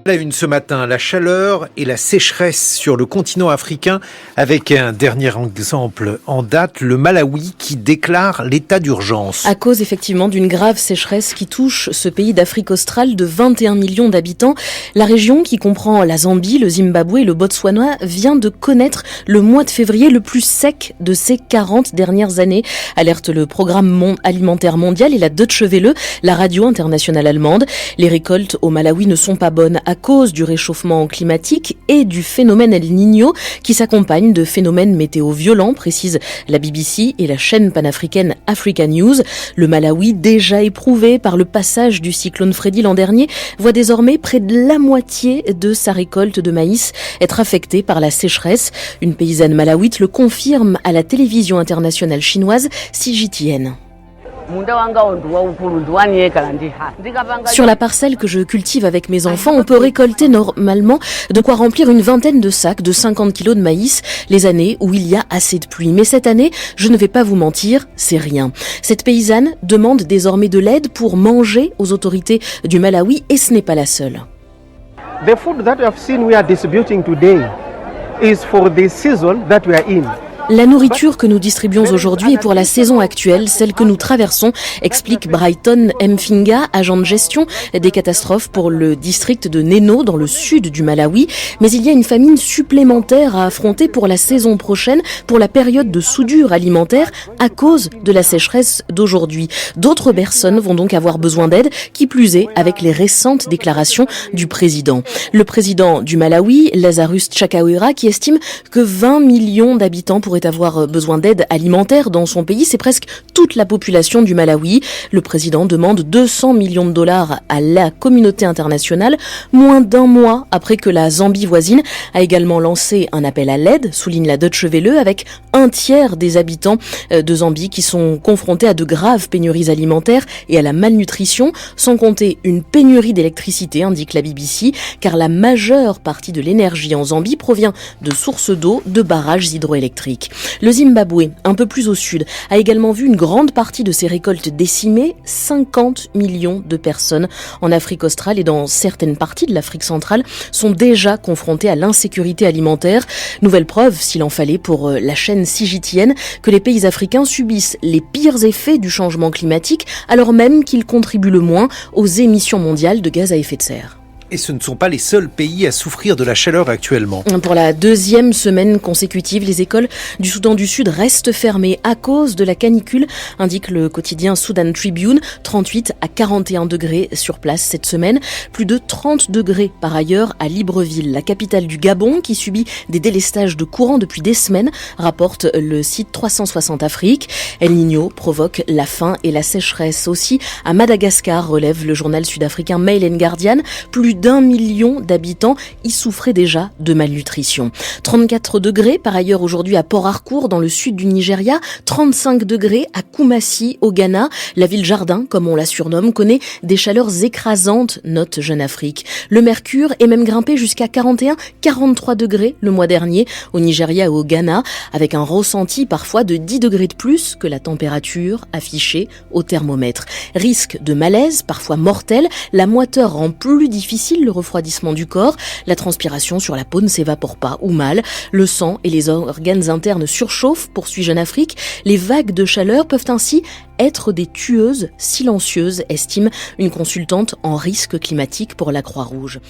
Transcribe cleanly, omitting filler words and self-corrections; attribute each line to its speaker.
Speaker 1: La une ce matin, la chaleur et la sécheresse sur le continent africain avec un dernier exemple en date, le Malawi qui déclare l'état d'urgence.
Speaker 2: À cause effectivement d'une grave sécheresse qui touche ce pays d'Afrique australe de 21 millions d'habitants, la région qui comprend la Zambie, le Zimbabwe et le Botswana vient de connaître le mois de février le plus sec de ces 40 dernières années, alerte le programme alimentaire mondial et la Deutsche Welle, la radio internationale allemande. Les récoltes au Malawi ne sont pas bonnes à cause du réchauffement climatique et du phénomène El Niño qui s'accompagne de phénomènes météo violents, précise la BBC et la chaîne panafricaine Africa News. Le Malawi, déjà éprouvé par le passage du cyclone Freddy l'an dernier, voit désormais près de la moitié de sa récolte de maïs être affectée par la sécheresse. Une paysanne malawite le confirme à la télévision internationale chinoise CGTN. Sur la parcelle que je cultive avec mes enfants, on peut récolter normalement de quoi remplir une vingtaine de sacs de 50 kilos de maïs les années où il y a assez de pluie. Mais cette année, je ne vais pas vous mentir, c'est rien. Cette paysanne demande désormais de l'aide pour manger aux autorités du Malawi et ce n'est pas la seule.
Speaker 3: The food that we have seen we are distributing today is for the season that we are in.
Speaker 2: La nourriture que nous distribuons aujourd'hui est pour la saison actuelle, celle que nous traversons, explique Brighton Mfinga, agent de gestion des catastrophes pour le district de Neno dans le sud du Malawi. Mais il y a une famine supplémentaire à affronter pour la saison prochaine, pour la période de soudure alimentaire à cause de la sécheresse d'aujourd'hui. D'autres personnes vont donc avoir besoin d'aide, qui plus est avec les récentes déclarations du président. Le président du Malawi, Lazarus Chakwera, qui estime que 20 millions d'habitants pourraient avoir besoin d'aide alimentaire dans son pays. C'est presque toute la population du Malawi. Le président demande 200 millions de dollars à la communauté internationale, moins d'un mois après que la Zambie voisine a également lancé un appel à l'aide, souligne la Deutsche Welle, avec un tiers des habitants de Zambie qui sont confrontés à de graves pénuries alimentaires et à la malnutrition, sans compter une pénurie d'électricité, indique la BBC, car la majeure partie de l'énergie en Zambie provient de sources d'eau, de barrages hydroélectriques. Le Zimbabwe, un peu plus au sud, a également vu une grande partie de ses récoltes décimées. 50 millions de personnes en Afrique australe et dans certaines parties de l'Afrique centrale sont déjà confrontées à l'insécurité alimentaire. Nouvelle preuve, s'il en fallait, pour la chaîne CGTN, que les pays africains subissent les pires effets du changement climatique alors même qu'ils contribuent le moins aux émissions mondiales de gaz à effet de serre.
Speaker 1: Et ce ne sont pas les seuls pays à souffrir de la chaleur actuellement.
Speaker 2: Pour la deuxième semaine consécutive, les écoles du Soudan du Sud restent fermées à cause de la canicule, indique le quotidien Sudan Tribune. 38 à 41 degrés sur place cette semaine. Plus de 30 degrés par ailleurs à Libreville, la capitale du Gabon, qui subit des délestages de courant depuis des semaines, rapporte le site 360 Afrique. El Niño provoque la faim et la sécheresse aussi à Madagascar, relève le journal sud-africain Mail and Guardian. Plus d'1 million d'habitants y souffraient déjà de malnutrition. 34 degrés par ailleurs aujourd'hui à Port Harcourt dans le sud du Nigeria, 35 degrés à Kumasi au Ghana. La ville jardin, comme on la surnomme, connaît des chaleurs écrasantes, note Jeune Afrique. Le mercure est même grimpé jusqu'à 41-43 degrés le mois dernier au Nigeria et au Ghana, avec un ressenti parfois de 10 degrés de plus que la température affichée au thermomètre. Risque de malaise, parfois mortel, la moiteur rend plus difficile le refroidissement du corps, la transpiration sur la peau ne s'évapore pas ou mal, le sang et les organes internes surchauffent, poursuit Jeune Afrique. Les vagues de chaleur peuvent ainsi être des tueuses silencieuses, estime une consultante en risque climatique pour la Croix-Rouge.